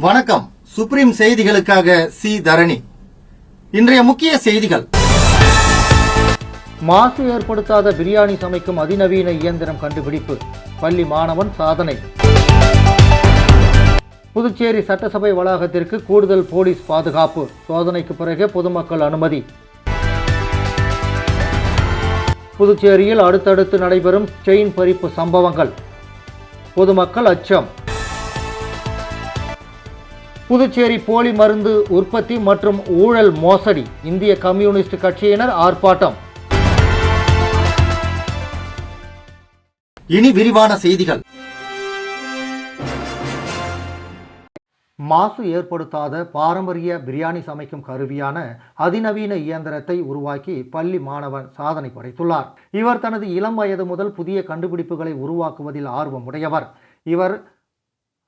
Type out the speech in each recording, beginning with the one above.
வணக்கம். சுப்ரீம் செய்திகளுக்காக சி தரணி. இன்றைய முக்கிய செய்திகள். மாசு ஏற்படுத்தாத பிரியாணி சமைக்கும் அதிநவீன இயந்திரம் கண்டுபிடிப்பு, பள்ளி மாணவன் சாதனை. புதுச்சேரி சட்டசபை வளாகத்திற்கு கூடுதல் போலீஸ் பாதுகாப்பு, சோதனைக்கு பிறகு பொதுமக்கள் அனுமதி. புதுச்சேரியில் அடுத்தடுத்து நடைபெறும் செயின் பறிப்பு சம்பவங்கள், பொதுமக்கள் அச்சம். புதுச்சேரி போலி மருந்து உற்பத்தி மற்றும் ஊழல் மோசடி, இந்திய கம்யூனிஸ்ட் கட்சியினர் ஆர்ப்பாட்டம். இனி விரிவான செய்திகள். மாசு ஏற்படுத்தாத பாரம்பரிய பிரியாணி சமைக்கும் கருவியான அதிநவீன இயந்திரத்தை உருவாக்கி பள்ளி மாணவன் சாதனை படைத்துள்ளார். இவர் தனது இளம் வயது முதல் புதிய கண்டுபிடிப்புகளை உருவாக்குவதில் ஆர்வமுடையவர். இவர்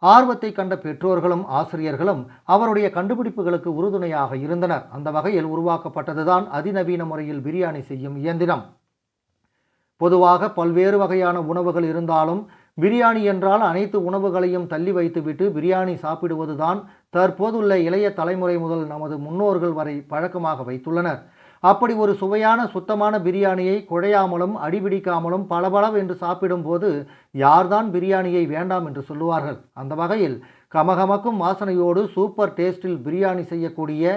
ஆர்வத்தை கண்ட பெற்றோர்களும் ஆசிரியர்களும் அவருடைய கண்டுபிடிப்புகளுக்கு உறுதுணையாக இருந்தனர். அந்த வகையில் உருவாக்கப்பட்டதுதான் அதிநவீன முறையில் பிரியாணி செய்யும் இயந்திரம். பொதுவாக பல்வேறு வகையான உணவுகள் இருந்தாலும் பிரியாணி என்றால் அனைத்து உணவுகளையும் தள்ளி வைத்துவிட்டு பிரியாணி சாப்பிடுவதுதான் தற்போதுள்ள இளைய தலைமுறை முதல் நமது முன்னோர்கள் வரை பழக்கமாக வைத்துள்ளனர். அப்படி ஒரு சுவையான சுத்தமான பிரியாணியை குழையாமலும் அடிபிடிக்காமலும் பளபளவென்று சாப்பிடும்போது யார்தான் பிரியாணியை வேண்டாம் என்று சொல்லுவார்கள். அந்த வகையில் கமகமக்கும் வாசனையோடு சூப்பர் டேஸ்டில் பிரியாணி செய்யக்கூடிய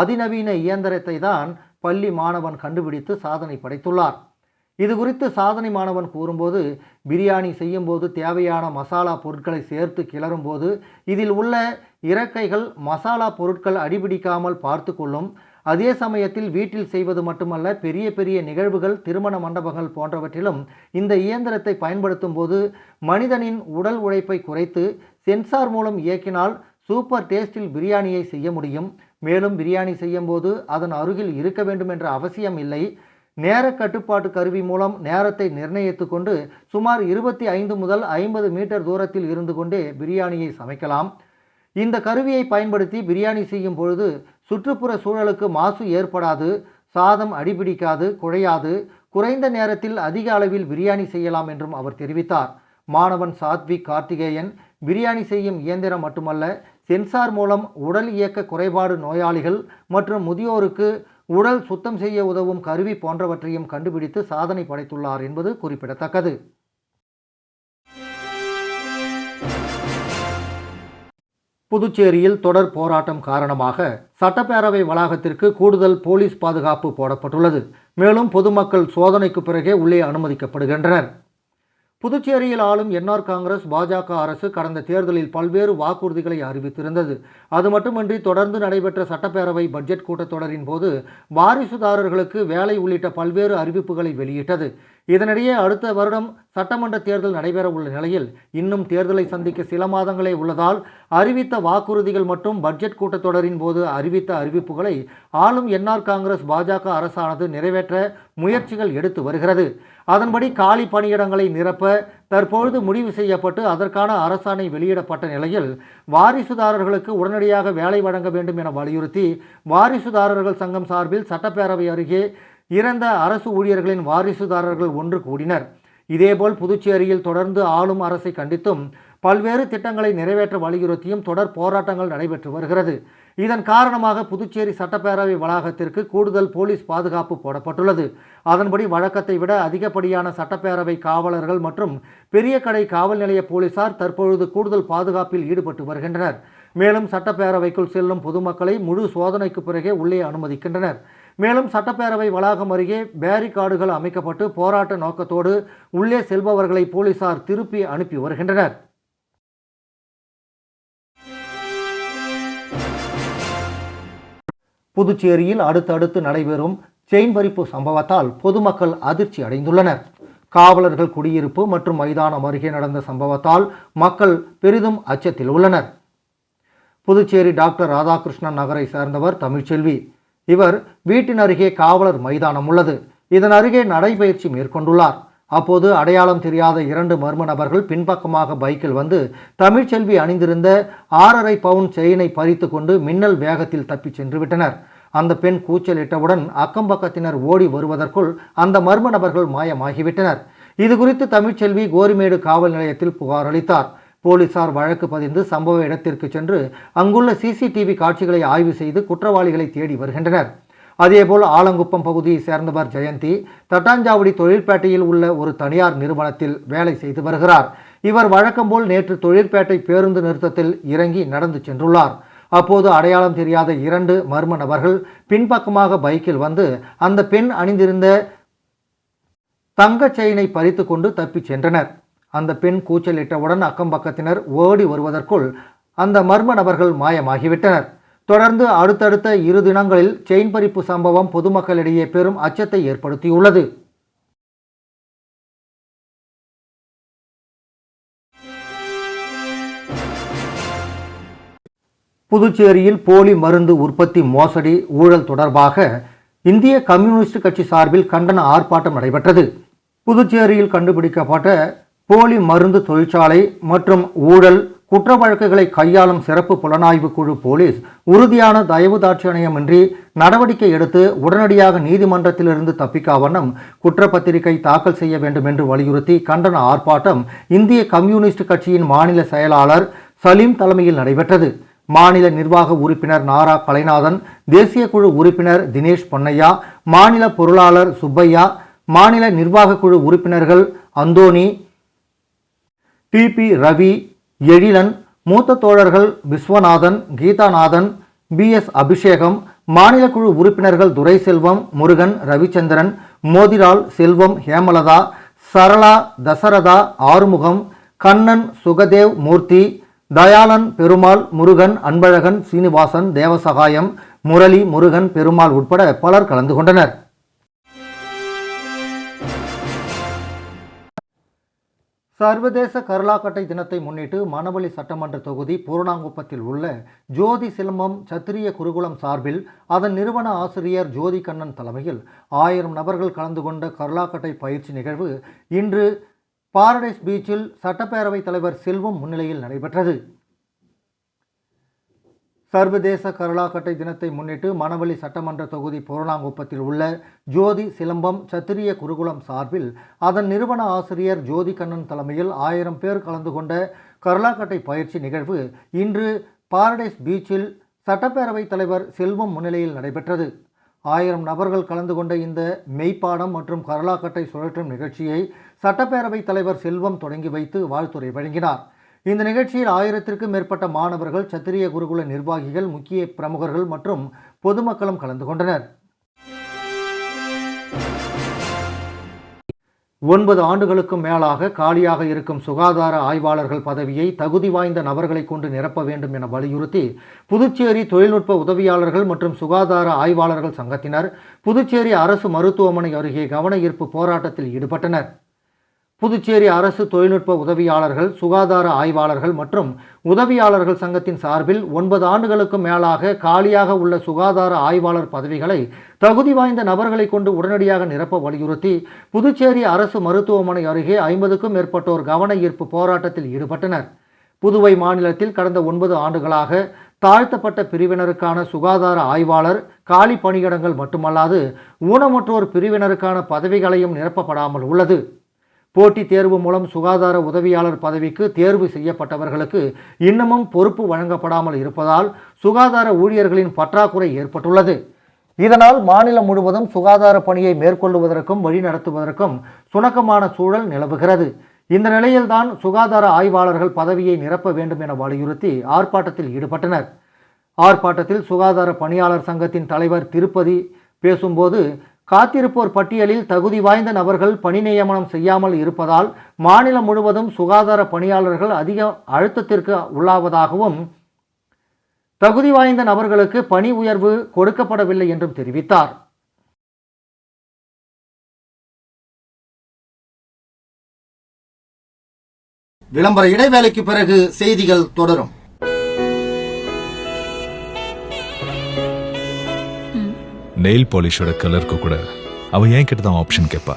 அதிநவீன இயந்திரத்தை தான் பள்ளி மாணவன் கண்டுபிடித்து சாதனை படைத்துள்ளார். இது குறித்து சாதனை மாணவன் கூறும்போது, பிரியாணி செய்யும்போது தேவையான மசாலா பொருட்களை சேர்த்து கிளறும்போது இதில் உள்ள இறக்கைகள் மசாலா பொருட்கள் அடிபிடிக்காமல் பார்த்து கொள்ளும். அதே சமயத்தில் வீட்டில் செய்வது மட்டுமல்ல, பெரிய பெரிய நிகழ்வுகள், திருமண மண்டபங்கள் போன்றவற்றிலும் இந்த இயந்திரத்தை பயன்படுத்தும் போது மனிதனின் உடல் உழைப்பை குறைத்து சென்சார் மூலம் இயக்கினால் சூப்பர் டேஸ்டில் பிரியாணியை செய்ய முடியும். மேலும் பிரியாணி செய்யும் போது அதன் அருகில் இருக்க வேண்டும் என்ற அவசியம் இல்லை. நேர கட்டுப்பாட்டு கருவி மூலம் நேரத்தை நிர்ணயித்து கொண்டு சுமார் 25 முதல் 50 மீட்டர் தூரத்தில் இருந்து கொண்டே பிரியாணியை சமைக்கலாம். இந்த கருவியை பயன்படுத்தி பிரியாணி செய்யும் பொழுது சுற்றுப்புற சூழலுக்கு மாசு ஏற்படாது, சாதம் அடிபிடிக்காது, குழையாது, குறைந்த நேரத்தில் அதிக அளவில் பிரியாணி செய்யலாம் என்றும் அவர் தெரிவித்தார். மாணவன் சாத்விக் கார்த்திகேயன் பிரியாணி செய்யும் இயந்திரம் மட்டுமல்ல, சென்சார் மூலம் உடல் இயக்க குறைபாடு நோயாளிகள் மற்றும் முதியோருக்கு உடல் சுத்தம் செய்ய உதவும் கருவி போன்றவற்றையும் கண்டுபிடித்து சாதனை படைத்துள்ளார் என்பது குறிப்பிடத்தக்கது. புதுச்சேரியில் தொடர் போராட்டம் காரணமாக சட்டப்பேரவை வளாகத்திற்கு கூடுதல் போலீஸ் பாதுகாப்பு போடப்பட்டுள்ளது. மேலும் பொதுமக்கள் சோதனைக்கு பிறகே உள்ளே அனுமதிக்கப்படுகின்றனர். புதுச்சேரியில் ஆளும் என்ஆர் காங்கிரஸ் பாஜக அரசு கடந்த தேர்தலில் பல்வேறு வாக்குறுதிகளை அறிவித்திருந்தது. அது மட்டுமின்றி தொடர்ந்து நடைபெற்ற சட்டப்பேரவை பட்ஜெட் கூட்டத்தொடரின் போது வாரிசுதாரர்களுக்கு வேலை உள்ளிட்ட பல்வேறு அறிவிப்புகளை வெளியிட்டது. இதனிடையே அடுத்த வருடம் சட்டமன்ற தேர்தல் நடைபெற உள்ள நிலையில் இன்னும் தேர்தலை சந்திக்க சில மாதங்களே உள்ளதால் அறிவித்த வாக்குறுதிகள் மற்றும் பட்ஜெட் கூட்டத்தொடரின் போது அறிவித்த அறிவிப்புகளை ஆளும் என்ஆர் காங்கிரஸ் பாஜக அரசானது நிறைவேற்ற முயற்சிகள் எடுத்து வருகிறது. அதன்படி காலி பணியிடங்களை நிரப்ப தற்பொழுது முடிவு செய்யப்பட்டு அதற்கான அரசாணை வெளியிடப்பட்ட நிலையில் வாரிசுதாரர்களுக்கு உடனடியாக வேலை வழங்க வேண்டும் என வலியுறுத்தி வாரிசுதாரர்கள் சங்கம் சார்பில் சட்டப்பேரவை அருகே இறந்த அரசு ஊழியர்களின் வாரிசுதாரர்கள் ஒன்று கூடினர். இதேபோல் புதுச்சேரியில் தொடர்ந்து ஆளும் அரசை கண்டித்தும் பல்வேறு திட்டங்களை நிறைவேற்ற வலியுறுத்தியும் தொடர் போராட்டங்கள் நடைபெற்று வருகிறது. இதன் காரணமாக புதுச்சேரி சட்டப்பேரவை வளாகத்திற்கு கூடுதல் போலீஸ் பாதுகாப்பு போடப்பட்டுள்ளது. அதன்படி வழக்கத்தை விட அதிகப்படியான சட்டப்பேரவை காவலர்கள் மற்றும் பெரிய கடை காவல் நிலைய போலீசார் தற்பொழுது கூடுதல் பாதுகாப்பில் ஈடுபட்டு வருகின்றனர். மேலும் சட்டப்பேரவைக்குள் செல்லும் பொதுமக்களை முழு சோதனைக்கு பிறகே உள்ளே அனுமதிக்கின்றனர். மேலும் சட்டப்பேரவை வளாகம் அருகே பேரிகார்டுகள் அமைக்கப்பட்டு போராட்ட நோக்கத்தோடு உள்ளே செல்பவர்களை போலீசார் திருப்பி அனுப்பி வருகின்றனர். புதுச்சேரியில் அடுத்தடுத்து நடைபெறும் செயின் பறிப்பு சம்பவத்தால் பொதுமக்கள் அதிர்ச்சி அடைந்துள்ளனர். காவலர்கள் குடியிருப்பு மற்றும் மைதானம் அருகே நடந்த சம்பவத்தால் மக்கள் பெரிதும் அச்சத்தில் உள்ளனர். புதுச்சேரி டாக்டர் ராதாகிருஷ்ணன் நகரை சேர்ந்தவர் தமிழ்ச்செல்வி. இவர் வீட்டின் அருகே காவலர் மைதானம் உள்ளது. இதன் அருகே நடைபயிற்சி மேற்கொண்டுள்ளார். அப்போது அடையாளம் தெரியாத 2 மர்ம நபர்கள் பின்பக்கமாக பைக்கில் வந்து தமிழ்ச்செல்வி அணிந்திருந்த 6.5 பவுன் செயினை பறித்து கொண்டு மின்னல் வேகத்தில் தப்பி சென்று விட்டனர். அந்த பெண் கூச்சலிட்டவுடன் அக்கம் பக்கத்தினர் ஓடி வருவதற்குள் அந்த மர்ம நபர்கள் மாயமாகிவிட்டனர். இது குறித்து தமிழ்ச்செல்வி கோரிமேடு காவல் நிலையத்தில் புகார் அளித்தார். போலீசார் வழக்கு பதிந்து சம்பவ இடத்திற்கு சென்று அங்குள்ள சிசிடிவி காட்சிகளை ஆய்வு செய்து குற்றவாளிகளை தேடி வருகின்றனர். அதேபோல் ஆலங்குப்பம் பகுதியை சேர்ந்தவர் ஜெயந்தி தட்டாஞ்சாவடி தொழிற்பேட்டையில் உள்ள ஒரு தனியார் நிறுவனத்தில் வேலை செய்து வருகிறார். இவர் வழக்கம்போல் நேற்று தொழிற்பேட்டை பேருந்து நிறுத்தத்தில் இறங்கி நடந்து சென்றுள்ளார். அப்போது அடையாளம் தெரியாத 2 மர்ம நபர்கள் பின்பக்கமாக பைக்கில் வந்து அந்த பெண் அணிந்திருந்த தங்க செயினை பறித்து கொண்டு தப்பிச் சென்றனர். அந்த பெண் கூச்சலிட்டவுடன் அக்கம் பக்கத்தினர் ஓடி வருவதற்குள் அந்த மர்ம நபர்கள் மாயமாகிவிட்டனர். தொடர்ந்து அடுத்தடுத்த 2 தினங்களில் செயின் பறிப்பு சம்பவம் பொதுமக்களிடையே பெரும் அச்சத்தை ஏற்படுத்தியுள்ளது. புதுச்சேரியில் போலி மருந்து உற்பத்தி மோசடி ஊழல் தொடர்பாக இந்திய கம்யூனிஸ்ட் கட்சி சார்பில் கண்டன ஆர்ப்பாட்டம் நடைபெற்றது. புதுச்சேரியில் கண்டுபிடிக்கப்பட்ட போலி மருந்து தொழிற்சாலை மற்றும் ஊழல் குற்ற வழக்குகளை கையாளும் சிறப்பு புலனாய்வு குழு போலீஸ் உறுதியான தயவு தாட்சணியமின்றி நடவடிக்கை எடுத்து உடனடியாக நீதிமன்றத்திலிருந்து தப்பிக்கா வண்ணம் குற்றப்பத்திரிகை தாக்கல் செய்ய வேண்டும் என்று வலியுறுத்தி கண்டன ஆர்ப்பாட்டம் இந்திய கம்யூனிஸ்ட் கட்சியின் மாநில செயலாளர் சலீம் தலைமையில் நடைபெற்றது. மாநில நிர்வாக உறுப்பினர் நாரா கலைநாதன், தேசிய குழு உறுப்பினர் தினேஷ் பொன்னையா, மாநில பொருளாளர் சுப்பையா, மாநில நிர்வாக குழு உறுப்பினர்கள் அந்தோனி, டிபி ரவி, எழிலன், மூத்த தோழர்கள் விஸ்வநாதன், கீதாநாதன், பிஎஸ் அபிஷேகம், மாநில குழு உறுப்பினர்கள் துரைசெல்வம், முருகன், ரவிச்சந்திரன், மோதிலால், செல்வம், ஹேமலதா, சரளா, தசரதா, ஆறுமுகம், கண்ணன், சுகதேவ் மூர்த்தி, தயாளன், பெருமாள், முருகன், அன்பழகன், சீனிவாசன், தேவசகாயம், முரளி, முருகன், பெருமாள் உட்பட பலர் கலந்து கொண்டனர். சர்வதேச கருளாக்கட்டை தினத்தை முன்னிட்டு மணவெளி சட்டமன்ற தொகுதி பூரணாங்குப்பத்தில் உள்ள ஜோதி சிலம்பம் சத்திரிய குருகுலம் சார்பில் அதன் நிறுவன ஆசிரியர் ஜோதி கண்ணன் தலைமையில் 1000 நபர்கள் கலந்து கொண்ட கருளாக்கட்டை பயிற்சி நிகழ்வு இன்று பாரடைஸ் பீச்சில் சட்டப்பேரவைத் தலைவர் செல்வம் முன்னிலையில் நடைபெற்றது. சர்வதேச கருளாக்கட்டை தினத்தை முன்னிட்டு மணவெளி சட்டமன்ற தொகுதி பூரணாங்குப்பத்தில் உள்ள ஜோதி சிலம்பம் சத்திரிய குருகுலம் சார்பில் அதன் நிறுவன ஆசிரியர் ஜோதி கண்ணன் தலைமையில் 1000 பேர் கலந்து கொண்ட கருளாக்கட்டை பயிற்சி நிகழ்வு இன்று பாரடைஸ் பீச்சில் சட்டப்பேரவைத் தலைவர் செல்வம் முன்னிலையில் நடைபெற்றது. 1000 நபர்கள் கலந்து கொண்ட இந்த மெய்ப்பாடம் மற்றும் கருளாக்கட்டை சுழற்றும் நிகழ்ச்சியை சட்டப்பேரவைத் தலைவர் செல்வம் தொடங்கி வைத்து வாழ்த்துரை வழங்கினார். இந்த நிகழ்ச்சியில் 1000த்திற்கும் மேற்பட்ட மாணவர்கள், சத்திரிய குருகுல நிர்வாகிகள், முக்கிய பிரமுகர்கள் மற்றும் பொதுமக்களும் கலந்து கொண்டனர். 9 ஆண்டுகளுக்கும் மேலாக காலியாக இருக்கும் சுகாதார ஆய்வாளர்கள் பதவியை தகுதி வாய்ந்த நபர்களை கொண்டு நிரப்ப வேண்டும் என வலியுறுத்தி புதுச்சேரி தொழில்நுட்ப உதவியாளர்கள் மற்றும் சுகாதார ஆய்வாளர்கள் சங்கத்தினர் புதுச்சேரி அரசு மருத்துவமனை அருகே கவன ஈர்ப்பு போராட்டத்தில் ஈடுபட்டனர். புதுச்சேரி அரசு தொழில்நுட்ப உதவியாளர்கள், சுகாதார ஆய்வாளர்கள் மற்றும் உதவியாளர்கள் சங்கத்தின் சார்பில் 9 ஆண்டுகளுக்கும் மேலாக காலியாக உள்ள சுகாதார ஆய்வாளர் பதவிகளை தகுதி வாய்ந்த நபர்களை கொண்டு உடனடியாக நிரப்ப வலியுறுத்தி புதுச்சேரி அரசு மருத்துவமனை அருகே 50க்கும் மேற்பட்டோர் கவன ஈர்ப்பு போராட்டத்தில் ஈடுபட்டனர். புதுவை மாநிலத்தில் கடந்த 9 ஆண்டுகளாக தாழ்த்தப்பட்ட பிரிவினருக்கான சுகாதார ஆய்வாளர் காலி பணியிடங்கள் மட்டுமல்லாது ஊனமுற்றோர் பிரிவினருக்கான பதவிகளையும் நிரப்பப்படாமல் உள்ளது. போட்டித் தேர்வு மூலம் சுகாதார உதவியாளர் பதவிக்கு தேர்வு செய்யப்பட்டவர்களுக்கு இன்னமும் பொறுப்பு வழங்கப்படாமல் இருப்பதால் சுகாதார ஊழியர்களின் பற்றாக்குறை ஏற்பட்டுள்ளது. இதனால் மாநிலம் முழுவதும் சுகாதார பணியை மேற்கொள்வதற்கும் வழிநடத்துவதற்கும் சுணக்கமான சூழல் நிலவுகிறது. இந்த நிலையில்தான் சுகாதார ஆய்வாளர்கள் பதவியை நிரப்ப வேண்டும் என வலியுறுத்தி ஆர்ப்பாட்டத்தில் ஈடுபட்டனர். ஆர்ப்பாட்டத்தில் சுகாதார பணியாளர் சங்கத்தின் தலைவர் திருப்பதி பேசும்போது, காத்திருப்போர் பட்டியலில் தகுதி வாய்ந்த நபர்கள் பணி நியமனம் செய்யாமல் இருப்பதால் மாநிலம் முழுவதும் சுகாதார பணியாளர்கள் அதிக அழுத்தத்திற்கு உள்ளாவதாகவும் தகுதி வாய்ந்த நபர்களுக்கு பணி உயர்வு கொடுக்கப்படவில்லை என்றும் தெரிவித்தார். விளம்பர இடைவேளைக்கு பிறகு செய்திகள் தொடரும். நெயில் பாலிஷோட கலருக்கு கூட அவ ஏன் கிட்ட தான் ஆப்ஷன் கேட்பா.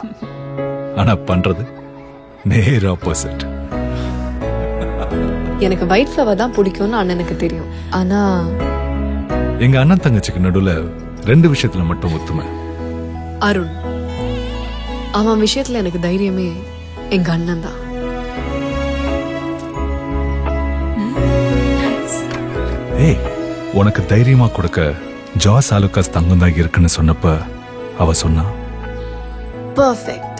ஆனா பண்றது நேர் ஆப்போசிட். எனக்கு ஒயிட் ஃப்ளவர் தான் பிடிக்கும்னு அண்ணனுக்கு தெரியும். ஆனா எங்க அண்ணன் தங்கச்சிக்கு நடுவுல 2 விஷயத்துல மட்டும் ஒத்துமை. அருண், அவன் விஷயத்துல எனக்கு தைரியமே எங்க அண்ணன் தான். ஏய், உனக்கு தைரியமா கொடுக்க ஜாஸ் ஆலுகாஸ் தங்கம் தான் இருக்குன்னு சொன்னப்ப அவ சொன்னா, பர்ஃபெக்ட்.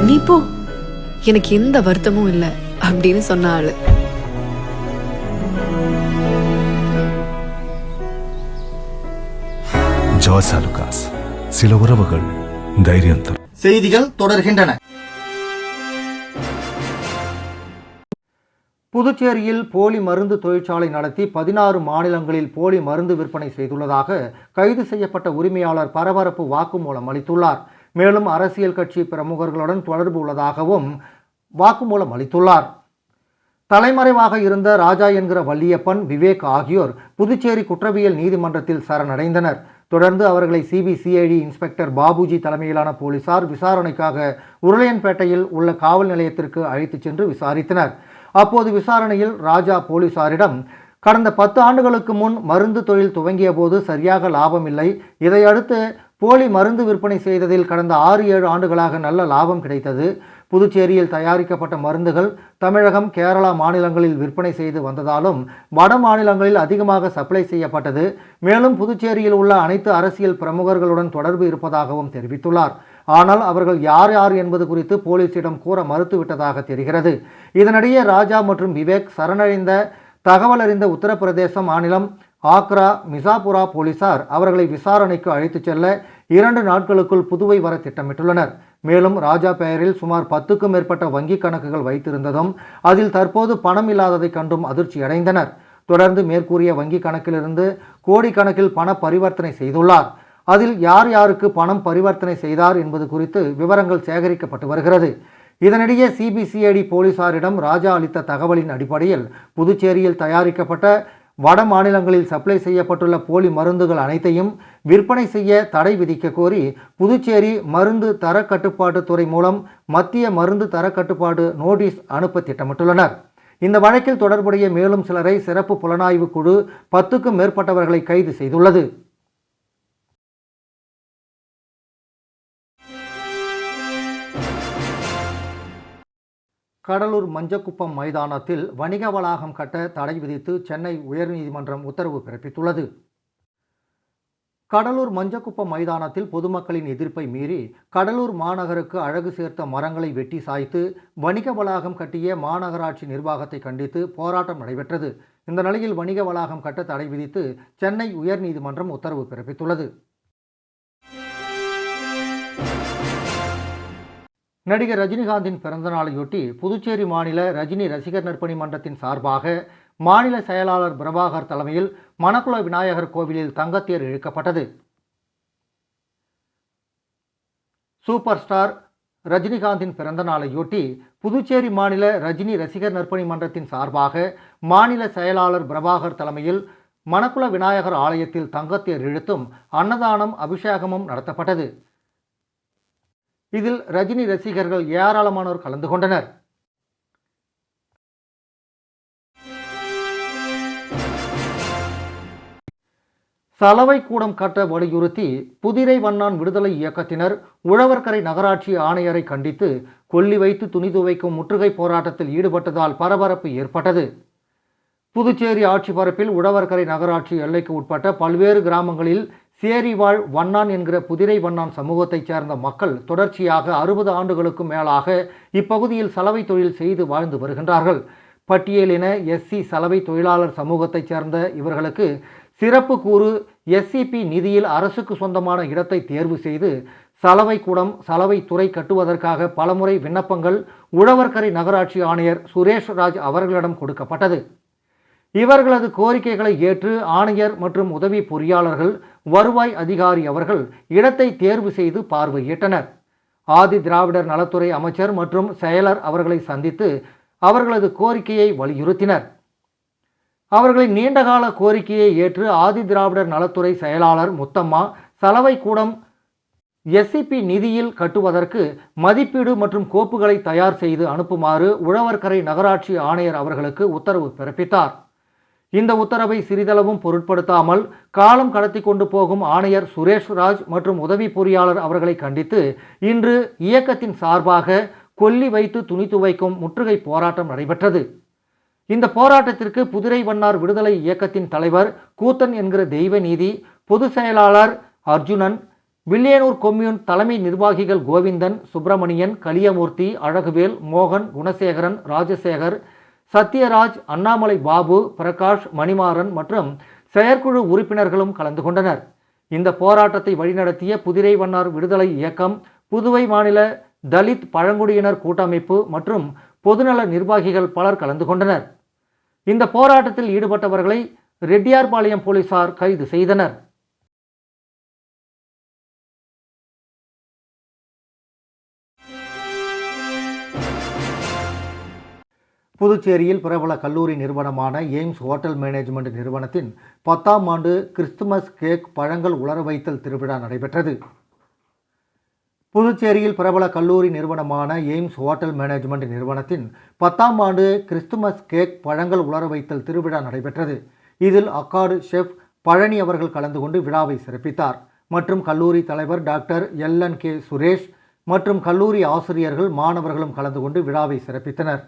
நீ போ, எனக்கு எந்த வருத்தமும் இல்லை அப்படின்னு சொன்ன ஆளு. ஜாஸ் ஆலுகாஸ், சில உறவுகள் தைரியம் தரும். செய்திகள் தொடர்கின்றன. புதுச்சேரியில் போலி மருந்து தொழிற்சாலை நடத்தி 16 மாநிலங்களில் போலி மருந்து விற்பனை செய்துள்ளதாக கைது செய்யப்பட்ட உரிமையாளர் பரபரப்பு வாக்குமூலம் அளித்துள்ளார். மேலும் அரசியல் கட்சி பிரமுகர்களுடன் தொடர்பு உள்ளதாகவும் வாக்குமூலம் அளித்துள்ளார். தலைமறைவாக இருந்த ராஜா என்கிற வள்ளியப்பன், விவேக் ஆகியோர் புதுச்சேரி குற்றவியல் நீதிமன்றத்தில் சரணடைந்தனர். தொடர்ந்து அவர்களை சிபிசிஐடி இன்ஸ்பெக்டர் பாபுஜி தலைமையிலான போலீசார் விசாரணைக்காக உருளையன்பேட்டையில் உள்ள காவல் நிலையத்திற்கு அழைத்துச் சென்று விசாரித்தனர். அப்போது விசாரணையில் ராஜா போலீசாரிடம், கடந்த 10 ஆண்டுகளுக்கு முன் மருந்து தொழில் துவங்கிய போது சரியாக லாபம் இல்லை. இதையடுத்து போலி மருந்து விற்பனை செய்ததில் கடந்த 6-7 ஆண்டுகளாக நல்ல லாபம் கிடைத்தது. புதுச்சேரியில் தயாரிக்கப்பட்ட மருந்துகள் தமிழகம், கேரளா மாநிலங்களில் விற்பனை செய்து வந்ததாலும் வட மாநிலங்களில் அதிகமாக சப்ளை செய்யப்பட்டது. மேலும் புதுச்சேரியில் உள்ள அனைத்து அரசியல் பிரமுகர்களுடன் தொடர்பு இருப்பதாகவும் தெரிவித்துள்ளார். ஆனால் அவர்கள் யார் யார் என்பது குறித்து போலீசிடம் கூற மறுத்துவிட்டதாக தெரிகிறது. இதனிடையே ராஜா மற்றும் விவேக் சரணடைந்த தகவல் அறிந்த உத்தரப்பிரதேச மாநிலம் ஆக்ரா, மிசாபுரா போலீசார் அவர்களை விசாரணைக்கு அழைத்துச் செல்ல 2 நாட்களுக்குள் புதுவை வர திட்டமிட்டுள்ளனர். மேலும் ராஜா பெயரில் சுமார் 10க்கும் மேற்பட்ட வங்கிக் கணக்குகள் வைத்திருந்ததும் அதில் தற்போது பணம் இல்லாததை கண்டும் அதிர்ச்சி அடைந்தனர். தொடர்ந்து மேற்கூறிய வங்கி கணக்கிலிருந்து கோடிக்கணக்கில் பண பரிவர்த்தனை செய்துள்ளார். அதில் யார் யாருக்கு பணம் பரிவர்த்தனை செய்தார் என்பது குறித்து விவரங்கள் சேகரிக்கப்பட்டு வருகிறது. இதனிடையே சிபிசிஐடி போலீசாரிடம் ராஜா அளித்த தகவலின் அடிப்படையில் புதுச்சேரியில் தயாரிக்கப்பட்ட வட மாநிலங்களில் சப்ளை செய்யப்பட்டுள்ள போலி மருந்துகள் அனைத்தையும் விற்பனை செய்ய தடை விதிக்க கோரி புதுச்சேரி மருந்து தர கட்டுப்பாட்டு துறை மூலம் மத்திய மருந்து தர கட்டுப்பாடு நோட்டீஸ் அனுப்ப திட்டமிட்டுள்ளனர். இந்த வழக்கில் தொடர்புடைய மேலும் சிலரை சிறப்பு புலனாய்வு குழு 10க்கும் மேற்பட்டவர்களை கைது செய்துள்ளது. கடலூர் மஞ்சக்குப்பம் மைதானத்தில் வணிக வளாகம் கட்ட தடை விதித்து சென்னை உயர்நீதிமன்றம் உத்தரவு பிறப்பித்துள்ளது. கடலூர் மஞ்சக்குப்பம் மைதானத்தில் பொதுமக்களின் எதிர்ப்பை மீறி கடலூர் மாநகருக்கு அழகு சேர்த்த மரங்களை வெட்டி சாய்த்து வணிக வளாகம் கட்டிய மாநகராட்சி நிர்வாகத்தை கண்டித்து போராட்டம் நடைபெற்றது. இந்த நிலையில் வணிக வளாகம் கட்ட தடை விதித்து சென்னை உயர்நீதிமன்றம் உத்தரவு பிறப்பித்துள்ளது. நடிகர் ரஜினிகாந்தின் பிறந்தநாளையொட்டி புதுச்சேரி மாநில ரஜினி ரசிகர் நற்பணி மன்றத்தின் சார்பாக மாநில செயலாளர் பிரபாகர் தலைமையில் மணக்குள விநாயகர் கோவிலில் தங்கத்தேர் இழுக்கப்பட்டது. சூப்பர் ஸ்டார் ரஜினிகாந்தின் பிறந்தநாளையொட்டி புதுச்சேரி மாநில ரஜினி ரசிகர் நற்பணி மன்றத்தின் சார்பாக மாநில செயலாளர் பிரபாகர் தலைமையில் மணக்குள விநாயகர் ஆலயத்தில் தங்கத்தேர் இழுத்தும் அன்னதானம், அபிஷேகமும் நடத்தப்பட்டது. இதில் ரஜினி ரசிகர்கள் ஏராளமானோர் கலந்து கொண்டனர். சலவை கூடம் கட்ட வலியுறுத்தி புதிரை வண்ணான் விடுதலை இயக்கத்தினர் உழவர்கரை நகராட்சி ஆணையரை கண்டித்து கொல்லி வைத்து துணி துவைக்கும் முற்றுகை போராட்டத்தில் ஈடுபட்டதால் பரபரப்பு ஏற்பட்டது. புதுச்சேரி ஆட்சி பரப்பில் உழவர்கரை நகராட்சி எல்லைக்கு உட்பட்ட பல்வேறு கிராமங்களில் சேரிவாழ் வண்ணான் என்கிற புதிரை வண்ணான் சமூகத்தைச் சேர்ந்த மக்கள் தொடர்ச்சியாக 60 ஆண்டுகளுக்கும் மேலாக இப்பகுதியில் சலவை தொழில் செய்து வாழ்ந்து வருகின்றார்கள். பட்டியலின எஸ்சி சலவை தொழிலாளர் சமூகத்தைச் சேர்ந்த இவர்களுக்கு சிறப்பு கூறு எஸ்சிபி நிதியில் அரசுக்கு சொந்தமான இடத்தை தேர்வு செய்து சலவை கூடம், சலவை துறை கட்டுவதற்காக பலமுறை விண்ணப்பங்கள் உழவர்கரை நகராட்சி ஆணையர் சுரேஷ் ராஜ் அவர்களிடம் கொடுக்கப்பட்டது. இவர்களது கோரிக்கைகளை ஏற்று ஆணையர் மற்றும் உதவி பொறியாளர்கள், வருவாய் அதிகாரி அவர்கள் இடத்தை தேர்வு செய்து பார்வையிட்டனர். ஆதி திராவிடர் நலத்துறை அமைச்சர் மற்றும் செயலர் அவர்களை சந்தித்து அவர்களது கோரிக்கையை வலியுறுத்தினர். அவர்களின் நீண்டகால கோரிக்கையை ஏற்று ஆதி திராவிடர் நலத்துறை செயலாளர் முத்தம்மா சலவை கூடம் எஸ்சிபி நிதியில் கட்டுவதற்கு மதிப்பீடு மற்றும் கோப்புகளை தயார் செய்து அனுப்புமாறு உழவர்கரை நகராட்சி ஆணையர் அவர்களுக்கு உத்தரவு பிறப்பித்தார். இந்த உத்தரவை சிறிதளவும் பொருட்படுத்தாமல் காலம் கடத்தி கொண்டு போகும் ஆணையர் சுரேஷ் ராஜ் மற்றும் உதவி பொறியாளர் அவர்களை கண்டித்து இன்று இயக்கத்தின் சார்பாக கொல்லி வைத்து துணி துவைக்கும் முற்றுகை போராட்டம் நடைபெற்றது. இந்த போராட்டத்திற்கு புதுரை வண்ணார் விடுதலை இயக்கத்தின் தலைவர் கூத்தன் என்கிற தெய்வநீதி, பொதுச் செயலாளர் அர்ஜுனன், வில்லியனூர் கொம்யூன் தலைமை நிர்வாகிகள் கோவிந்தன், சுப்பிரமணியன், கலியமூர்த்தி, அழகுவேல், மோகன், குணசேகரன், ராஜசேகர், சத்யராஜ், அண்ணாமலை பாபு, பிரகாஷ், மணிமாறன் மற்றும் செயற்குழு உறுப்பினர்களும் கலந்து கொண்டனர். இந்த போராட்டத்தை வழிநடத்திய புதுரை வண்ணார் விடுதலை இயக்கம், புதுவை மாநில தலித் பழங்குடியினர் கூட்டமைப்பு மற்றும் பொதுநல நிர்வாகிகள் பலர் கலந்து கொண்டனர். இந்த போராட்டத்தில் ஈடுபட்டவர்களை ரெட்டியார்பாளையம் போலீசார் கைது செய்தனர். புதுச்சேரியில் பிரபல கல்லூரி நிறுவனமான எய்ம்ஸ் ஹோட்டல் மேனேஜ்மெண்ட் நிறுவனத்தின் 10ஆம் ஆண்டு கிறிஸ்துமஸ் கேக் பழங்கள் உலர வைத்தல் திருவிழா நடைபெற்றது. புதுச்சேரியில் பிரபல கல்லூரி நிறுவனமான எய்ம்ஸ் ஹோட்டல் மேனேஜ்மெண்ட் நிறுவனத்தின் 10ஆம் ஆண்டு கிறிஸ்துமஸ் கேக் பழங்கள் உலர வைத்தல் திருவிழா நடைபெற்றது. இதில் அக்காடு ஷெஃப் பழனி அவர்கள் கலந்து கொண்டு விழாவை சிறப்பித்தார். மற்றும் கல்லூரி தலைவர் டாக்டர் LNK சுரேஷ் மற்றும் கல்லூரி ஆசிரியர்கள், மாணவர்களும் கலந்து கொண்டு விழாவை சிறப்பித்தனர்.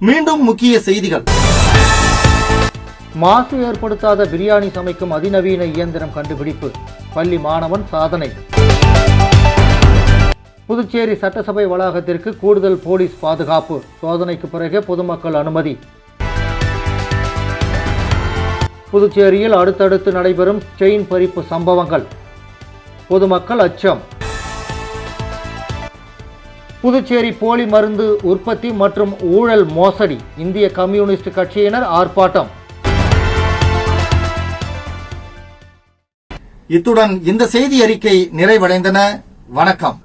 மீண்டும் முக்கிய செய்திகள். மாசு ஏற்படுத்தாத பிரியாணி சமைக்கும் அதிநவீன இயந்திரம் கண்டுபிடிப்பு, பள்ளி மாணவன் சாதனை. புதுச்சேரி சட்டசபை வளாகத்திற்கு கூடுதல் போலீஸ் பாதுகாப்பு, சோதனைக்கு பிறகு பொதுமக்கள் அனுமதி. புதுச்சேரியில் அடுத்தடுத்து நடைபெறும் செயின் பறிப்பு சம்பவங்கள், பொதுமக்கள் அச்சம். புதுச்சேரி போலி மருந்து உற்பத்தி மற்றும் ஊழல் மோசடி, இந்திய கம்யூனிஸ்ட் கட்சியினர் ஆர்ப்பாட்டம். இத்துடன் இந்த செய்தி அறிக்கை நிறைவடைந்தன. வணக்கம்.